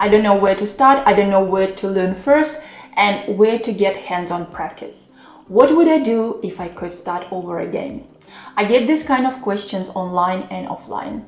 I don't know where to start, I don't know where to learn first, and where to get hands-on practice. What would I do if I could start over again? I get this kind of questions online and offline.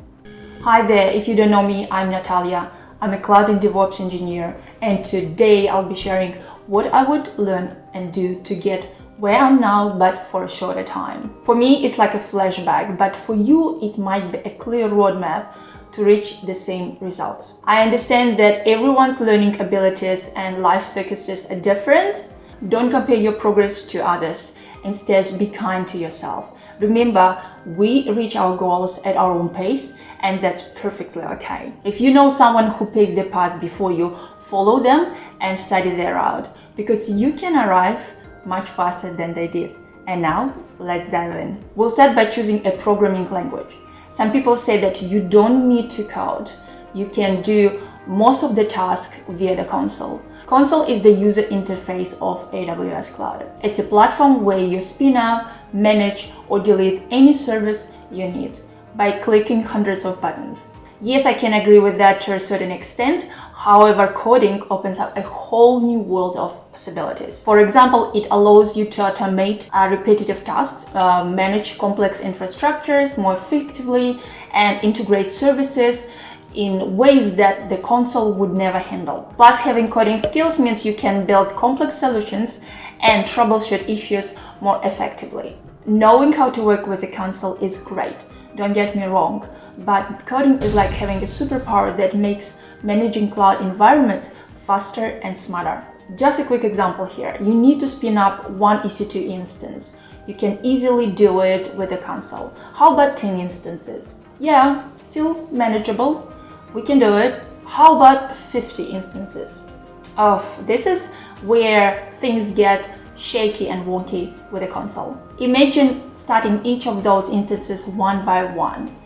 Hi there, if you don't know me, I'm Natalia. I'm a Cloud and DevOps Engineer, and today I'll be sharing what I would learn and do to get where I'm now, but for a shorter time. For me, it's like a flashback, but for you, it might be a clear roadmap to reach the same results. I understand that everyone's learning abilities and life circumstances are different. Don't compare your progress to others. Instead, be kind to yourself. Remember, we reach our goals at our own pace, and that's perfectly okay. If you know someone who paved the path before you, follow them and study their route, because you can arrive much faster than they did. And now, let's dive in. We'll start by choosing a programming language. Some people say that you don't need to code. You can do most of the tasks via the console. Console is the user interface of AWS Cloud. It's a platform where you spin up, manage, or delete any service you need by clicking hundreds of buttons. Yes, I can agree with that to a certain extent. However, coding opens up a whole new world of possibilities. For example, it allows you to automate repetitive tasks, manage complex infrastructures more effectively, and integrate services in ways that the console would never handle. Plus, having coding skills means you can build complex solutions and troubleshoot issues more effectively. Knowing how to work with a console is great, don't get me wrong, but coding is like having a superpower that makes managing cloud environments faster and smarter. Just a quick example here. You need to spin up one EC2 instance. You can easily do it with a console. How about 10 instances? Yeah, still manageable. We can do it. How about 50 instances? This is where things get shaky and wonky with a console. Imagine starting each of those instances one by one.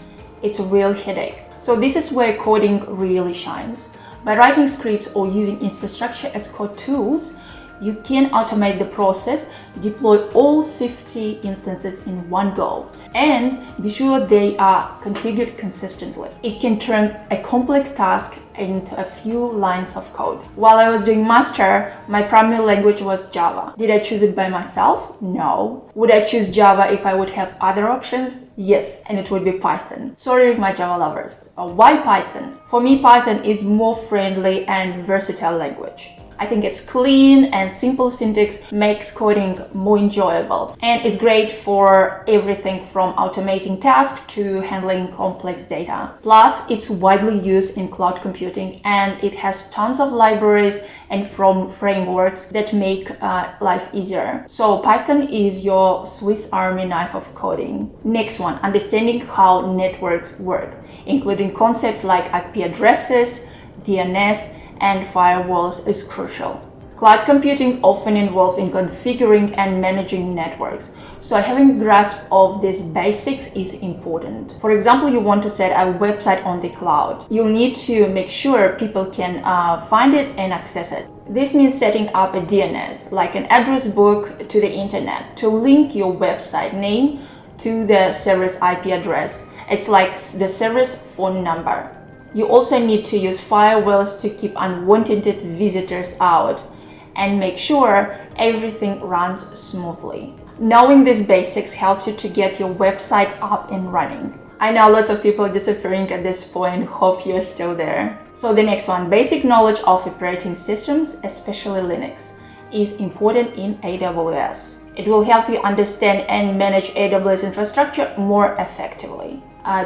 It's a real headache. So this is where coding really shines. By writing scripts or using infrastructure as code tools, you can automate the process, deploy all 50 instances in one go, and be sure they are configured consistently. It can turn a complex task into a few lines of code. While I was doing master, my primary language was Java. Did I choose it by myself? No. Would I choose Java if I would have other options? Yes, and it would be Python. Sorry, my Java lovers. Why Python? For me, Python is more friendly and versatile language. I think it's clean and simple syntax makes coding more enjoyable, and it's great for everything from automating tasks to handling complex data. Plus, it's widely used in cloud computing, and it has tons of libraries and frameworks that make life easier. So Python is your Swiss Army knife of coding. Next one, understanding how networks work, including concepts like IP addresses, DNS, and firewalls is crucial. Cloud computing often involves in configuring and managing networks, so having a grasp of these basics is important. For example, you want to set a website on the cloud. You'll need to make sure people can find it and access it. This means setting up a DNS, like an address book to the internet, to link your website name to the server's IP address. It's like the server's phone number. You also need to use firewalls to keep unwanted visitors out and make sure everything runs smoothly. Knowing these basics helps you to get your website up and running. I know lots of people are disappearing at this point, hope you're still there. So the next one, basic knowledge of operating systems, especially Linux, is important in AWS. It will help you understand and manage AWS infrastructure more effectively.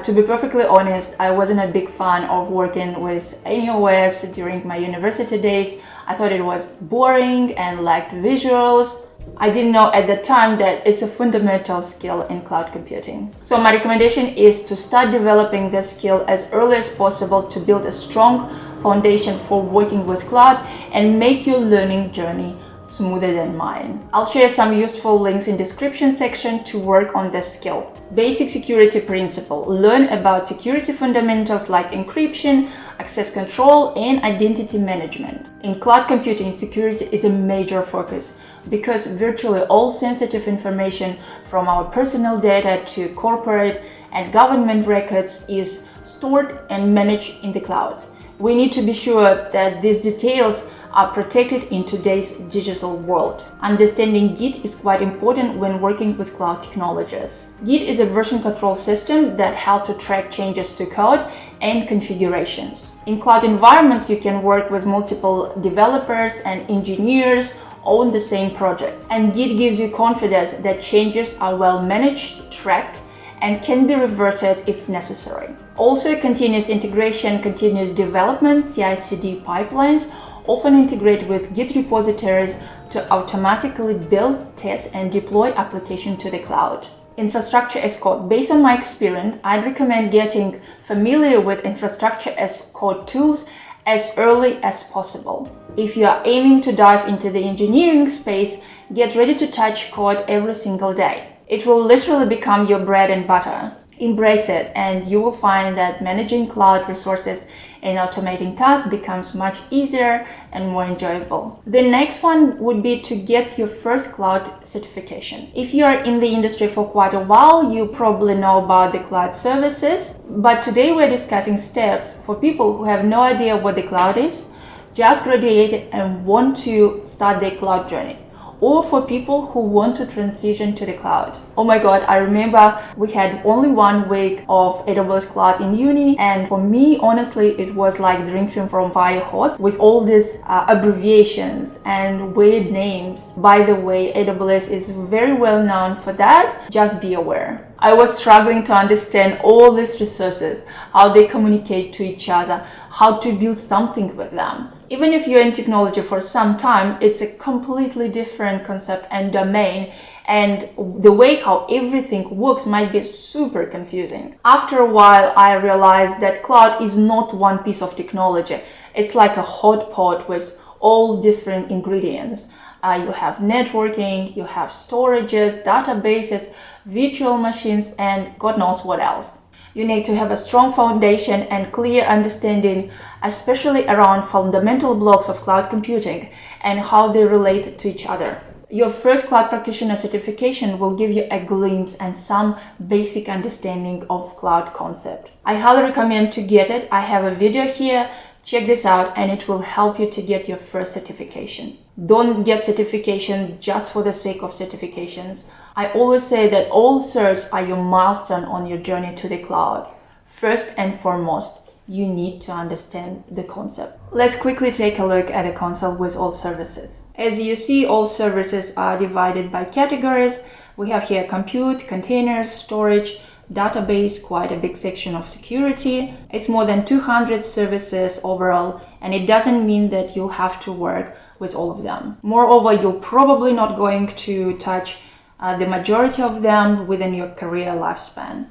To be perfectly honest, I wasn't a big fan of working with any OS during my university days. I thought it was boring and lacked visuals. I didn't know at the time that it's a fundamental skill in cloud computing. So my recommendation is to start developing this skill as early as possible to build a strong foundation for working with cloud and make your learning journey smoother than mine. I'll share some useful links in description section to work on this skill. Basic security principle. Learn about security fundamentals like encryption, access control, and identity management. In cloud computing, security is a major focus because virtually all sensitive information from our personal data to corporate and government records is stored and managed in the cloud. We need to be sure that these details are protected in today's digital world. Understanding Git is quite important when working with cloud technologies. Git is a version control system that helps to track changes to code and configurations. In cloud environments, you can work with multiple developers and engineers on the same project. And Git gives you confidence that changes are well managed, tracked, and can be reverted if necessary. Also, continuous integration, continuous development, CI/CD pipelines often integrate with Git repositories to automatically build, test, and deploy applications to the cloud. Infrastructure as code. Based on my experience, I'd recommend getting familiar with infrastructure as code tools as early as possible. If you are aiming to dive into the engineering space, get ready to touch code every single day. It will literally become your bread and butter. Embrace it, and you will find that managing cloud resources and automating tasks becomes much easier and more enjoyable. The next one would be to get your first cloud certification. If you are in the industry for quite a while, you probably know about the cloud services, but today we're discussing steps for people who have no idea what the cloud is, just graduated and want to start their cloud journey, or for people who want to transition to the cloud. Oh my god, I remember we had only 1 week of AWS Cloud in uni, and for me, honestly, it was like drinking from fire hose with all these abbreviations and weird names. By the way, AWS is very well known for that, just be aware. I was struggling to understand all these resources, how they communicate to each other, how to build something with them. Even if you're in technology for some time, it's a completely different concept and domain, and the way how everything works might be super confusing. After a while, I realized that cloud is not one piece of technology. It's like a hot pot with all different ingredients. You have networking, you have storages, databases, virtual machines, and God knows what else. You need to have a strong foundation and clear understanding, especially around fundamental blocks of cloud computing and how they relate to each other. Your first cloud practitioner certification will give you a glimpse and some basic understanding of cloud concept. I highly recommend to get it. I have a video here. Check this out, and it will help you to get your first certification. Don't get certification just for the sake of certifications. I always say that all certs are your milestone on your journey to the cloud. First and foremost, you need to understand the concept. Let's quickly take a look at a console with all services. As you see, all services are divided by categories. We have here compute, containers, storage, database, quite a big section of security. It's more than 200 services overall, and it doesn't mean that you'll have to work with all of them. Moreover, you're probably not going to touch the majority of them within your career lifespan.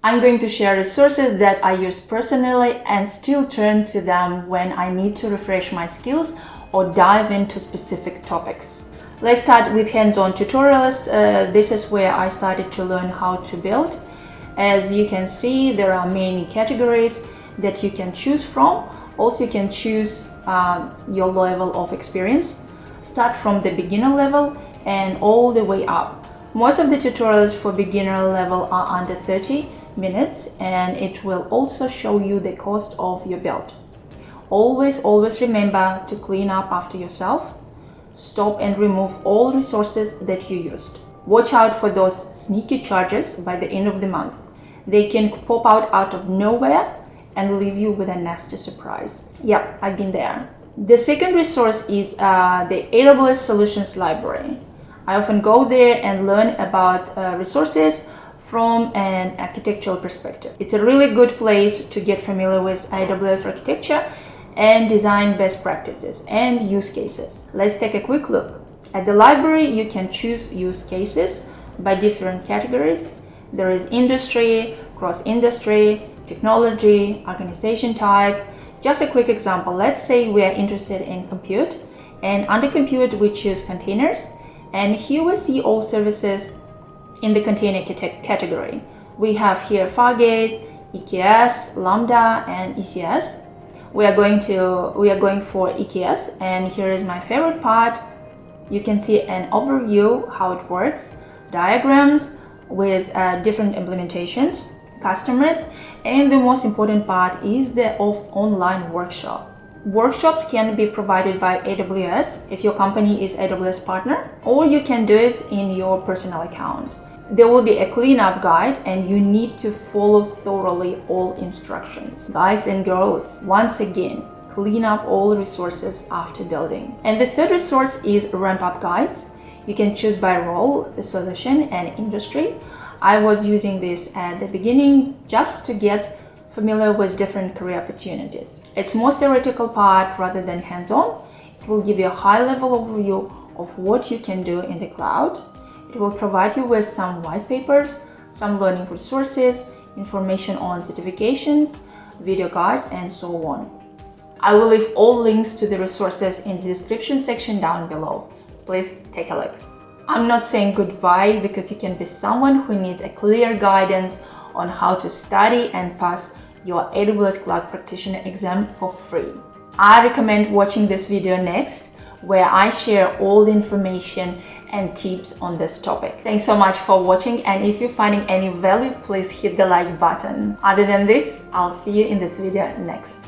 I'm going to share resources that I use personally and still turn to them when I need to refresh my skills or dive into specific topics. Let's start with hands-on tutorials. This is where I started to learn how to build. As you can see, there are many categories that you can choose from. Also, you can choose your level of experience. Start from the beginner level and all the way up. Most of the tutorials for beginner level are under 30 minutes, and it will also show you the cost of your build. Always remember to clean up after yourself. Stop and remove all resources that you used. Watch out for those sneaky charges by the end of the month. They can pop out of nowhere and leave you with a nasty surprise. Yep, I've been there. The second resource is the AWS Solutions Library. I often go there and learn about resources from an architectural perspective. It's a really good place to get familiar with AWS architecture and design best practices and use cases. Let's take a quick look. At the library, you can choose use cases by different categories. There is industry, cross-industry, technology, organization type. Just a quick example. Let's say we are interested in compute, and under compute, we choose containers. And here we see all services in the container category. We have here Fargate, EKS, Lambda, and ECS. We are going for EKS, and here is my favorite part. You can see an overview how it works, diagrams with different implementations. customers, and the most important part is the online workshop. Workshops can be provided by AWS if your company is AWS partner, or you can do it in your personal account. There will be a cleanup guide and you need to follow thoroughly all instructions. Guys and girls, once again, clean up all resources after building. And the third resource is ramp-up guides. You can choose by role, solution, and industry. I was using this at the beginning just to get familiar with different career opportunities. It's more theoretical part rather than hands-on. It will give you a high-level overview of what you can do in the cloud. It will provide you with some white papers, some learning resources, information on certifications, video guides, and so on. I will leave all links to the resources in the description section down below. Please take a look. I'm not saying goodbye, because you can be someone who needs a clear guidance on how to study and pass your AWS Cloud Practitioner exam for free. I recommend watching this video next, where I share all the information and tips on this topic. Thanks so much for watching, and if you're finding any value, please hit the like button. Other than this, I'll see you in this video next.